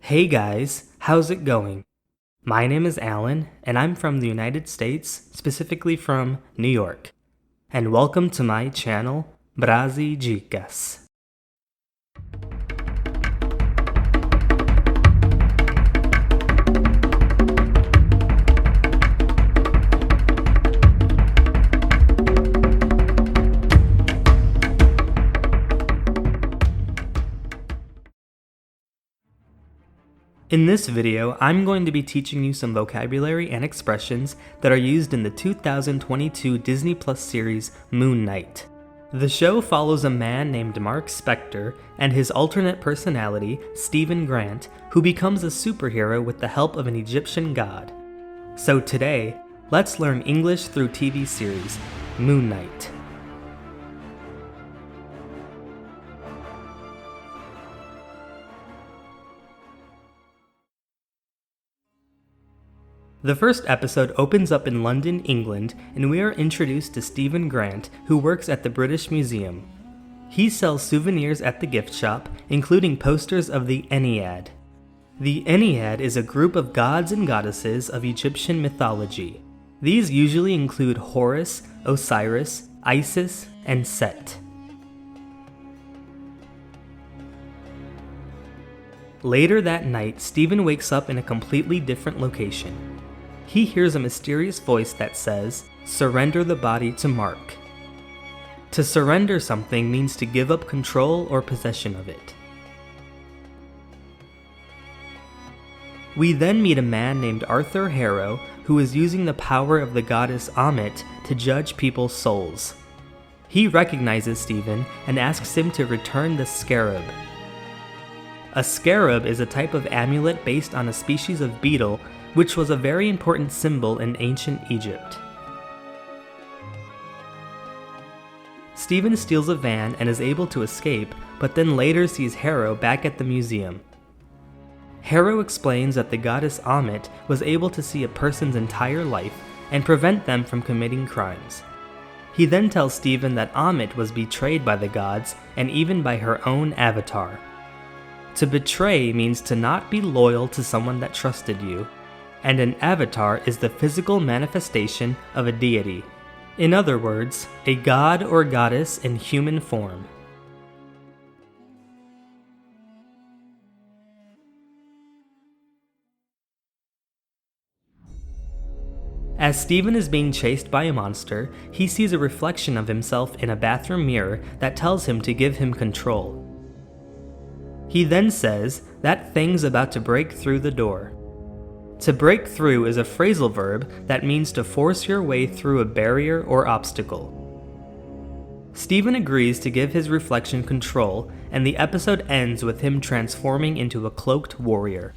Hey guys, how's it going? My name is Alan, and I'm from the United States, specifically from New York. And welcome to my channel, Brazi Dicas. In this video, I'm going to be teaching you some vocabulary and expressions that are used in the 2022 Disney Plus series Moon Knight. The show follows a man named Mark Spector and his alternate personality, Stephen Grant, who becomes a superhero with the help of an Egyptian god. So today, let's learn English through TV series Moon Knight. The first episode opens up in London, England, and we are introduced to Stephen Grant, who works at the British Museum. He sells souvenirs at the gift shop, including posters of the Ennead. The Ennead is a group of gods and goddesses of Egyptian mythology. These usually include Horus, Osiris, Isis, and Set. Later that night, Stephen wakes up in a completely different location. He hears a mysterious voice that says, "Surrender the body to Mark." To surrender something means to give up control or possession of it. We then meet a man named Arthur Harrow who is using the power of the goddess Ammit to judge people's souls. He recognizes Stephen and asks him to return the scarab. A scarab is a type of amulet based on a species of beetle which was a very important symbol in ancient Egypt. Stephen steals a van and is able to escape, but then later sees Harrow back at the museum. Harrow explains that the goddess Ammit was able to see a person's entire life and prevent them from committing crimes. He then tells Stephen that Ammit was betrayed by the gods and even by her own avatar. To betray means to not be loyal to someone that trusted you, and an avatar is the physical manifestation of a deity. In other words, a god or goddess in human form. As Stephen is being chased by a monster, he sees a reflection of himself in a bathroom mirror that tells him to give him control. He then says, "That thing's about to break through the door." To break through is a phrasal verb that means to force your way through a barrier or obstacle. Stephen agrees to give his reflection control, and the episode ends with him transforming into a cloaked warrior.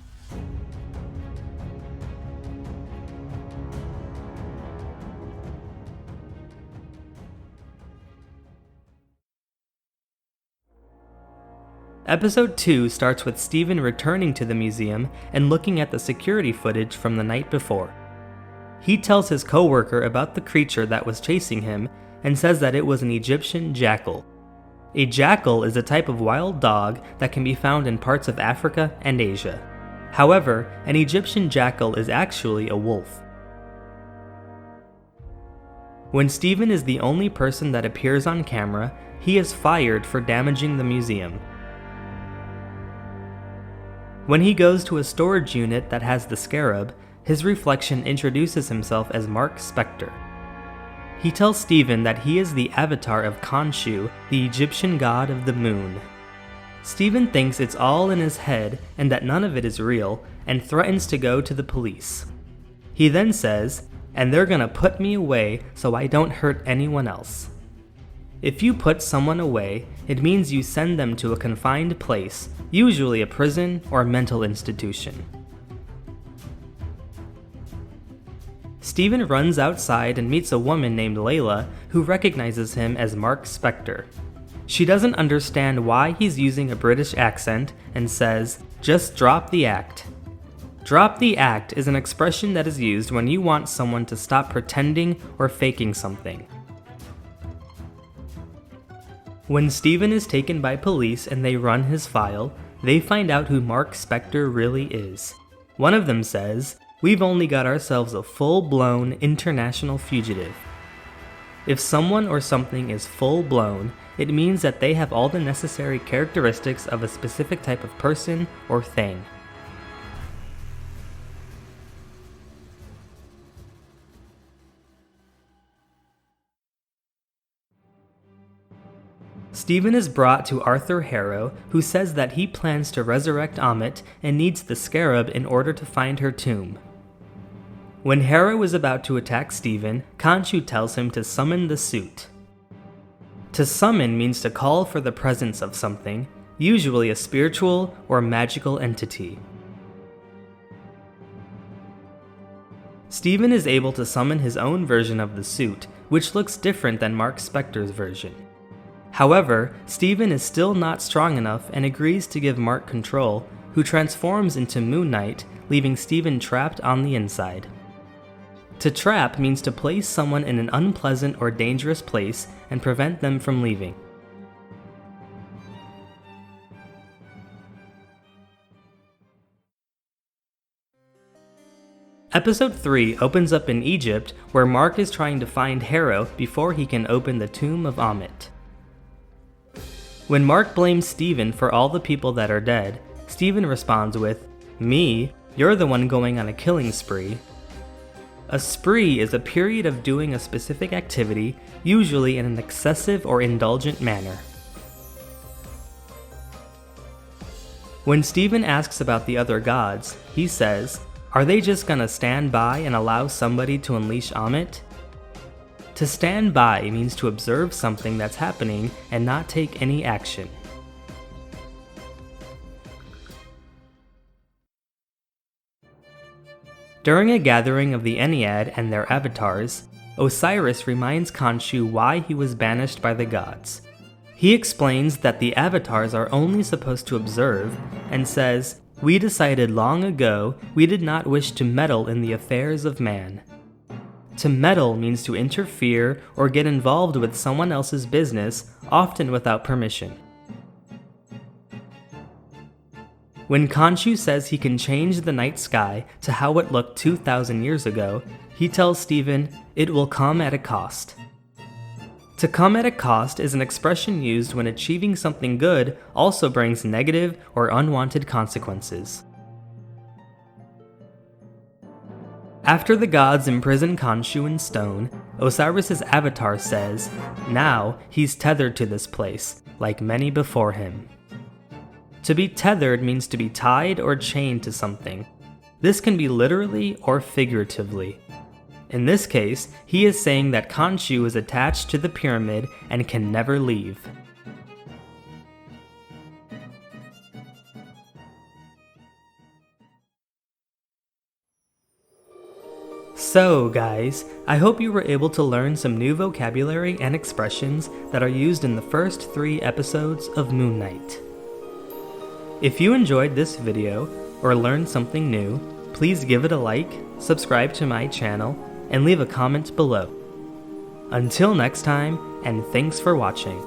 Episode 2 starts with Stephen returning to the museum and looking at the security footage from the night before. He tells his co-worker about the creature that was chasing him and says that it was an Egyptian jackal. A jackal is a type of wild dog that can be found in parts of Africa and Asia. However, an Egyptian jackal is actually a wolf. When Stephen is the only person that appears on camera, he is fired for damaging the museum. When he goes to a storage unit that has the scarab, his reflection introduces himself as Mark Spector. He tells Stephen that he is the avatar of Khonshu, the Egyptian god of the moon. Stephen thinks it's all in his head and that none of it is real, and threatens to go to the police. He then says, "And they're gonna put me away so I don't hurt anyone else." If you put someone away, it means you send them to a confined place, usually a prison or mental institution. Stephen runs outside and meets a woman named Layla who recognizes him as Mark Spector. She doesn't understand why he's using a British accent and says, "Just drop the act." Drop the act is an expression that is used when you want someone to stop pretending or faking something. When Stephen is taken by police and they run his file, they find out who Mark Spector really is. One of them says, "We've only got ourselves a full-blown international fugitive." If someone or something is full-blown, it means that they have all the necessary characteristics of a specific type of person or thing. Stephen is brought to Arthur Harrow, who says that he plans to resurrect Ammit and needs the scarab in order to find her tomb. When Harrow is about to attack Stephen, Khonshu tells him to summon the suit. To summon means to call for the presence of something, usually a spiritual or magical entity. Stephen is able to summon his own version of the suit, which looks different than Mark Spector's version. However, Stephen is still not strong enough and agrees to give Mark control, who transforms into Moon Knight, leaving Stephen trapped on the inside. To trap means to place someone in an unpleasant or dangerous place and prevent them from leaving. Episode 3 opens up in Egypt, where Mark is trying to find Harrow before he can open the tomb of Ammit. When Mark blames Stephen for all the people that are dead, Stephen responds with, "Me? You're the one going on a killing spree." A spree is a period of doing a specific activity, usually in an excessive or indulgent manner. When Stephen asks about the other gods, he says, "Are they just gonna stand by and allow somebody to unleash Ammit?" To stand by means to observe something that's happening and not take any action. During a gathering of the Ennead and their avatars, Osiris reminds Khonshu why he was banished by the gods. He explains that the avatars are only supposed to observe, and says, "We decided long ago we did not wish to meddle in the affairs of man." To meddle means to interfere or get involved with someone else's business, often without permission. When Khonshu says he can change the night sky to how it looked 2,000 years ago, he tells Stephen, "It will come at a cost." To come at a cost is an expression used when achieving something good also brings negative or unwanted consequences. After the gods imprison Khonshu in stone, Osiris's avatar says, "Now he's tethered to this place, like many before him." To be tethered means to be tied or chained to something. This can be literally or figuratively. In this case, he is saying that Khonshu is attached to the pyramid and can never leave. So guys, I hope you were able to learn some new vocabulary and expressions that are used in the first 3 episodes of Moon Knight. If you enjoyed this video or learned something new, please give it a like, subscribe to my channel, and leave a comment below. Until next time, and thanks for watching.